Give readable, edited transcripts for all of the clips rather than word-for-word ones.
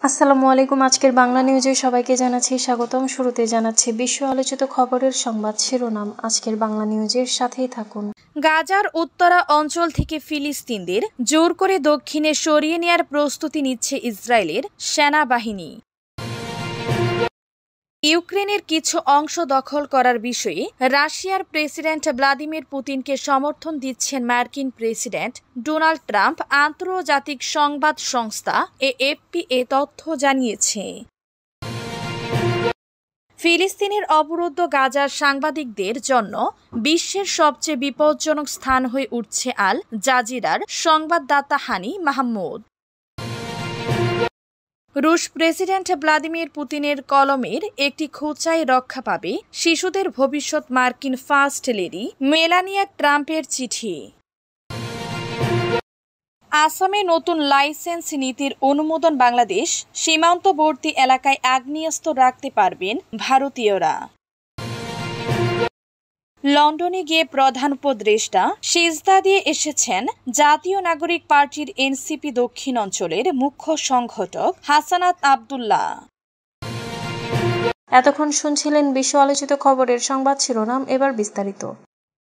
আসসালামু আলাইকুম। আজকের বাংলা নিউজে সবাইকে জানাচ্ছি স্বাগতম। শুরুতে জানাচ্ছি বিশ্ব আলোচিত খবরের সংবাদ শিরোনাম। আজকের বাংলা নিউজের সাথেই থাকুন। গাজার উত্তরা অঞ্চল থেকে ফিলিস্তিনদের জোর করে দক্ষিণে সরিয়ে নেয়ার প্রস্তুতি নিচ্ছে ইসরায়েলের সেনাবাহিনী। ইউক্রেনের কিছু অংশ দখল করার বিষয়ে রাশিয়ার প্রেসিডেন্ট ভ্লাদিমির পুতিনকে সমর্থন দিচ্ছেন মার্কিন প্রেসিডেন্ট ডোনাল্ড ট্রাম্প। আন্তর্জাতিক সংবাদ সংস্থা এএফপি এ তথ্য জানিয়েছে। ফিলিস্তিনের অবরুদ্ধ গাজার সাংবাদিকদের জন্য বিশ্বের সবচেয়ে বিপজ্জনক স্থান হয়ে উঠছে আল জাজিরার সংবাদদাতা হানি মাহমুদ। রুশ প্রেসিডেন্ট ভ্লাদিমির পুতিনের কলমের একটি খোঁচায় রক্ষা পাবে শিশুদের ভবিষ্যৎ। মার্কিন ফার্স্ট লেডি মেলানিয়া ট্রাম্পের চিঠি। আসামে নতুন লাইসেন্স নীতির অনুমোদন। বাংলাদেশ সীমান্তবর্তী এলাকায় আগ্নেয়াস্ত্র রাখতে পারবেন ভারতীয়রা। লন্ডনে গিয়ে প্রধান উপদেষ্টা সিজদা দিয়ে এসেছেন জাতীয় নাগরিক পার্টির এনসিপি দক্ষিণ অঞ্চলের মুখ্য সংগঠক হাসানাত আব্দুল্লাহ। এতক্ষণ শুনছিলেন বিশ্ব আলোচিত খবরের সংবাদ শিরোনাম, এবার বিস্তারিত।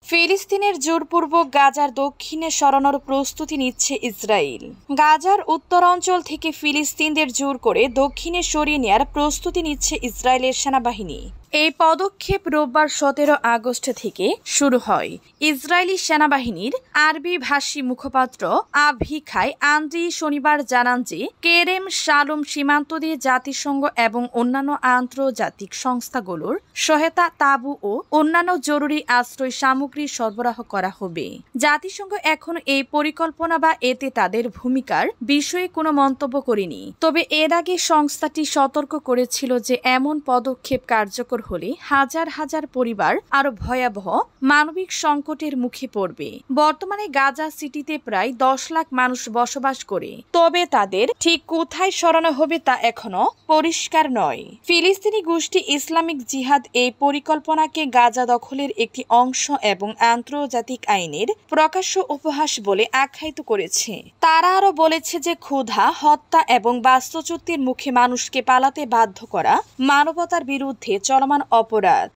ফিলিস্তিনের জোরপূর্বক গাজার দক্ষিণে সরানোর প্রস্তুতি নিচ্ছে ইসরায়েল। গাজার উত্তরাঞ্চল থেকে ফিলিস্তিনদের জোর করে দক্ষিণে সরিয়ে নেয়ার প্রস্তুতি নিচ্ছে ইসরায়েলের সেনাবাহিনী। এই পদক্ষেপ রোববার 17 আগস্ট থেকে শুরু হয়। ইসরায়েলি সেনাবাহিনীর আরবি ভাষী মুখপাত্র আভিখাই আন্দ্রি শনিবার জানান যে কেরেম শালুম সীমান্ত দিয়ে জাতিসংঘ এবং অন্যান্য আন্তর্জাতিক সংস্থাগুলোর সহায়তা তাঁবু ও অন্যান্য জরুরি আশ্রয় সামগ্রী সরবরাহ করা হবে। জাতিসংঘ এখনো এই পরিকল্পনা বা এতে তাদের ভূমিকার বিষয়ে কোনো মন্তব্য করেনি। তবে এর আগে সংস্থাটি সতর্ক করেছিল যে এমন পদক্ষেপ কার্যকর হলে হাজার হাজার পরিবার আরো ভয়াবহ মানবিক সংকটের মুখে পড়বে। বর্তমানে গাজা সিটিতে প্রায় 10 লাখ মানুষ বসবাস করে, তবে তাদের ঠিক কোথায় সরানো হবে তা এখনো পরিষ্কার নয়। ফিলিস্তিনি গোষ্ঠী ইসলামিক জিহাদ এই পরিকল্পনাকে গাজা দখলের একটি অংশ এবং আন্তর্জাতিক আইনের প্রকাশ্য উপহাস বলে আখ্যায়িত করেছে। তারা আরো বলেছে যে ক্ষুধা, হত্যা এবং বাস্তুচ্যুতির মুখে মানুষকে পালাতে বাধ্য করা মানবতার বিরুদ্ধে চলমান অপরাধ।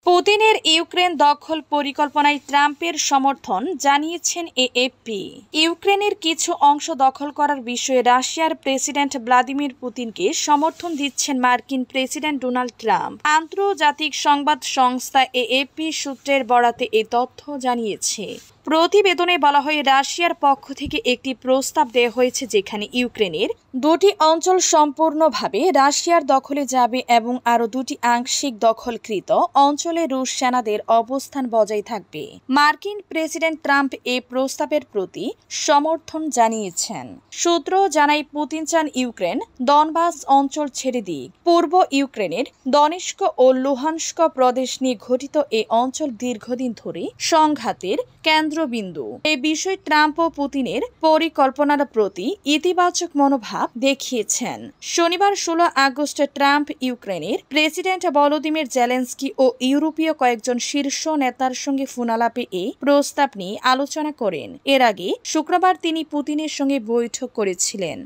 পুতিনের ইউক্রেন দখল পরিকল্পনায় ট্রাম্পের সমর্থন জানিয়েছেন এএফপি। ইউক্রেনের কিছু অংশ দখল করার বিষয়ে রাশিয়ার প্রেসিডেন্ট ভ্লাদিমির পুতিনকে সমর্থন দিচ্ছেন মার্কিন প্রেসিডেন্ট ডোনাল্ড ট্রাম্প। আন্তর্জাতিক সংবাদ সংস্থা এএফপি সূত্রের বরাতে এই তথ্য জানিয়েছে। প্রতিবেদনে বলা হয়, রাশিয়ার পক্ষ থেকে একটি প্রস্তাব দেওয়া হয়েছে যেখানে ইউক্রেনের 2টি অঞ্চল সম্পূর্ণভাবে রাশিয়ার দখলে যাবে এবং আরও 2টি আংশিক দখলকৃত অঞ্চলে রুশ সেনাদের অবস্থান বজায় থাকবে। মার্কিন প্রেসিডেন্ট ট্রাম্প এই প্রস্তাবের প্রতি সমর্থন জানিয়েছেন। সূত্র জানায়, পুতিন চান ইউক্রেন দনবাস অঞ্চল ছেড়ে দিক। পূর্ব ইউক্রেনের দনেস্ক ও লুহানস্ক প্রদেশ নিয়ে গঠিত এই অঞ্চল দীর্ঘদিন ধরে সংঘাতের কেন্দ্রবিন্দু। এই বিষয়ে ট্রাম্প ও পুতিনের পরিকল্পনার প্রতি ইতিবাচক মনোভাব দেখিয়েছেন। শনিবার 16 আগস্ট ট্রাম্প ইউক্রেনের প্রেসিডেন্ট ভলোদিমির জেলেনস্কি ও ইউরোপীয় কয়েকজন শীর্ষ নেতার সঙ্গে ফোনালাপে এই প্রস্তাব নিয়ে আলোচনা করেন। এর আগে শুক্রবার তিনি পুতিনের সঙ্গে বৈঠক করেছিলেন।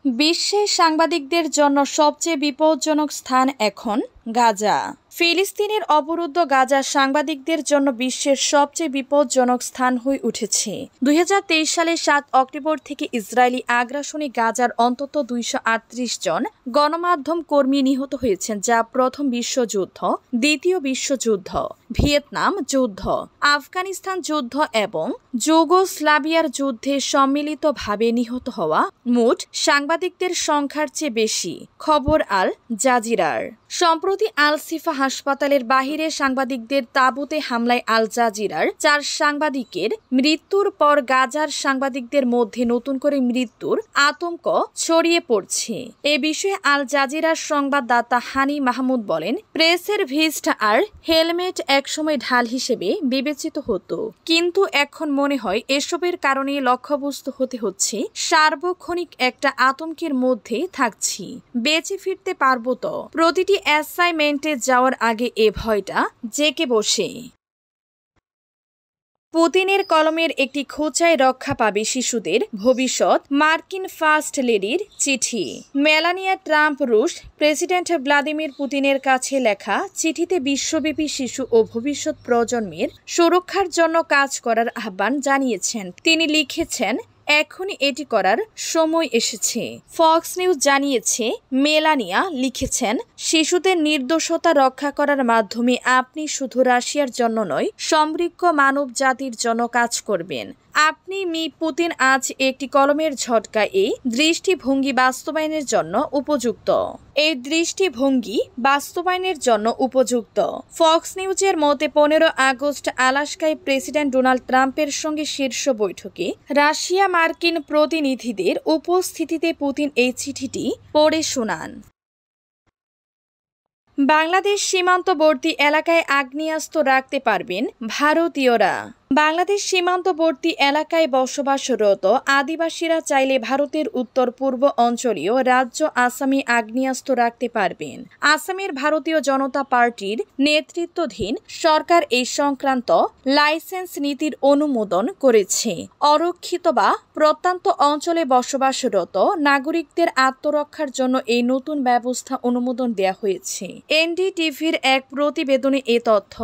বিশ্বে সাংবাদিকদের জন্য সবচেয়ে বিপজ্জনক স্থান এখন গাজা। ফিলিস্তিনের অবরুদ্ধ গাজা সাংবাদিকদের জন্য বিশ্বের সবচেয়ে বিপজ্জনক স্থান হয়ে উঠেছে। 2023 সালের 7 অক্টোবর থেকে ইসরায়েলি আগ্রাসনে গাজার অন্তত 238 জন গণমাধ্যম কর্মী নিহত হয়েছেন, যা প্রথম বিশ্বযুদ্ধ, দ্বিতীয় বিশ্বযুদ্ধ, ভিয়েতনাম যুদ্ধ, আফগানিস্তান যুদ্ধ এবং যুগোস্লাভিয়ার যুদ্ধে সম্মিলিতভাবে নিহত হওয়া মোট সাংবাদিকদের সংখ্যার চেয়ে বেশি। খবর আল জাজিরার। সম্প্রতি আল সিফা হাসপাতালের বাহিরে সাংবাদিকদের তাঁবুতে হামলায় আল জাজিরার 4 সাংবাদিকের মৃত্যুর পর গাজার সাংবাদিকদের মধ্যে নতুন করে মৃত্যুর আতঙ্ক ছড়িয়ে পড়ছে। এ বিষয়ে আল জাজিরার সংবাদদাতা হানি মাহমুদ বলেন, প্রেসের ভেস্ট আর হেলমেট একসময় ঢাল হিসেবে বিবেচিত হতো, কিন্তু এখন মনে হয় এসবের কারণে লক্ষ্যবস্তু হতে হচ্ছে। সার্বক্ষণিক একটা আতঙ্কের মধ্যে থাকছি। বেঁচে ফিরতে পারবো তো? প্রতিটি অ্যাসাইনমেন্টে যাওয়ার আগে এ ভয়টা জেঁকে বসে। পুতিনের কলমের একটি খোঁচায় রক্ষা পাবে শিশুদের ভবিষ্যৎ, মার্কিন ফার্স্ট লেডির চিঠি। মেলানিয়া ট্রাম্প রুশ প্রেসিডেন্ট ভ্লাদিমির পুতিনের কাছে লেখা চিঠিতে বিশ্বব্যাপী শিশু ও ভবিষ্যৎ প্রজন্মের সুরক্ষার জন্য কাজ করার আহ্বান জানিয়েছেন। তিনি লিখেছেন, এখনই এটি করার সময় এসেছে। ফক্স নিউজ জানিয়েছে, মেলানিয়া লিখেছেন, শিশুদের নির্দোষতা রক্ষা করার মাধ্যমে আপনি শুধু রাশিয়ার জন্য নয়, সমৃদ্ধ মানব জাতির জন্য কাজ করবেন। আপনি পুতিন আজ একটি কলমের ঝটকা এই দৃষ্টিভঙ্গি বাস্তবায়নের জন্য উপযুক্ত। এই দৃষ্টিভঙ্গি বাস্তবায়নের জন্য উপযুক্ত। ফক্স নিউজের মতে 15 আগস্ট আলাস্কায় প্রেসিডেন্ট ডোনাল্ড ট্রাম্পের সঙ্গে শীর্ষ বৈঠকে রাশিয়া মার্কিন প্রতিনিধিদের উপস্থিতিতে পুতিন এই চিঠিটি পড়ে শোনান। বাংলাদেশ সীমান্তবর্তী এলাকায় আগ্নেয়াস্ত্র রাখতে পারবেন ভারতীয়রা। বাংলাদেশ সীমান্তবর্তী এলাকায় বসবাসরত আদিবাসীরা চাইলে ভারতের উত্তর পূর্ব অঞ্চলীয় রাজ্য আসামে আগ্নেয়াস্ত্র রাখতে পারবেন। আসামের ভারতীয় জনতা পার্টির নেতৃত্বাধীন সরকার এই সংক্রান্ত লাইসেন্স নীতির অনুমোদন করেছে। অরক্ষিত বা প্রত্যন্ত অঞ্চলে বসবাসরত নাগরিকদের আত্মরক্ষার জন্য এই নতুন ব্যবস্থা অনুমোদন দেওয়া হয়েছে। এনডিটিভির এক প্রতিবেদনে এ তথ্য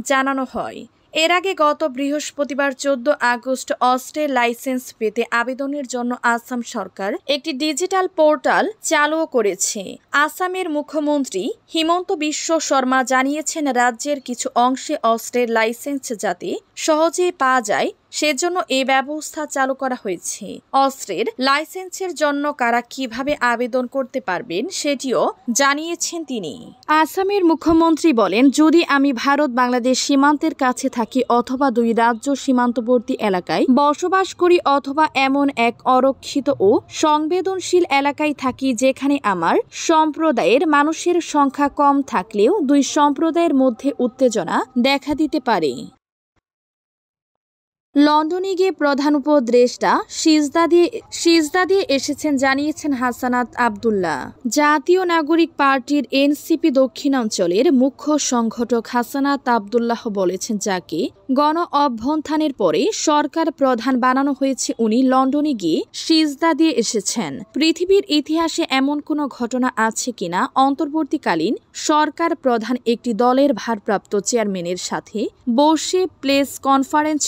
জানানো হয়। এর আগে গত বৃহস্পতিবার 14 আগস্ট অস্ত্রের লাইসেন্স পেতে আবেদনের জন্য আসাম সরকার একটি ডিজিটাল পোর্টাল চালু করেছে। আসামের মুখ্যমন্ত্রী হিমন্ত বিশ্ব শর্মা জানিয়েছেন, রাজ্যের কিছু অংশে অস্ত্রের লাইসেন্স যাতে সহজেই পাওয়া যায় সেজন্য এই ব্যবস্থা চালু করা হয়েছে। অস্ত্রের লাইসেন্সের জন্য কারা কিভাবে আবেদন করতে পারবেন সেটিও জানিয়েছেন তিনি। আসামের মুখ্যমন্ত্রী বলেন, যদি আমি ভারত বাংলাদেশ সীমান্তের কাছে থাকি অথবা দুই রাজ্য সীমান্তবর্তী এলাকায় বসবাস করি অথবা এমন এক অরক্ষিত ও সংবেদনশীল এলাকায় থাকি যেখানে আমার সম্প্রদায়ের মানুষের সংখ্যা কম থাকলেও দুই সম্প্রদায়ের মধ্যে উত্তেজনা দেখা দিতে পারে। লন্ডনে গিয়ে প্রধান উপদেষ্টা সিজদা দিয়ে এসেছেন জানিয়েছেন হাসানাত আব্দুল্লাহ। জাতীয় নাগরিক পার্টির এনসিপি দক্ষিণাঞ্চলের মুখ্য সংগঠক হাসানাত আব্দুল্লাহ বলেছেন, যাকে গণ অভ্যুত্থানের পরে সরকার প্রধান বানানো হয়েছে, উনি লন্ডনে গিয়ে সিজদা দিয়ে এসেছেন। পৃথিবীর ইতিহাসে এমন কোনো ঘটনা আছে কিনা অন্তর্বর্তীকালীন সরকার প্রধান একটি দলের ভারপ্রাপ্ত চেয়ারম্যানের সাথে বসে প্রেস কনফারেন্স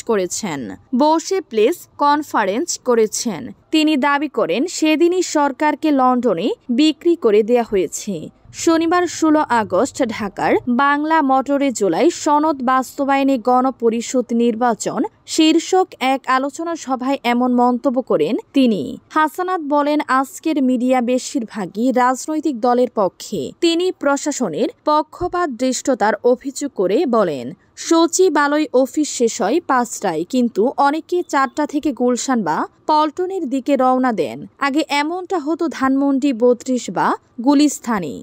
করেছেন। তিনি দাবি করেন, সেদিনই সরকারকে লন্ডনে বিক্রি করে দেয়া হয়েছে। শনিবার 16 আগস্ট ঢাকার বাংলা মোটরে জুলাই সনদ বাস্তবায়নে গণপরিষদ নির্বাচন শীর্ষক এক আলোচনা সভায় এমন মন্তব্য করেন তিনি। হাসানাত বলেন, আজকের মিডিয়া বেশিরভাগই রাজনৈতিক দলের পক্ষে। তিনি প্রশাসনের পক্ষপাত দৃষ্টতার অভিযোগ করে বলেন, সচিবালয় অফিস শেষ হয় 5টায়, কিন্তু অনেকে 4টা থেকে গুলশান বা পল্টনের দিকে রওনা দেন। আগে এমনটা হতো ধানমন্ডি 32 বা গুলিস্তানে।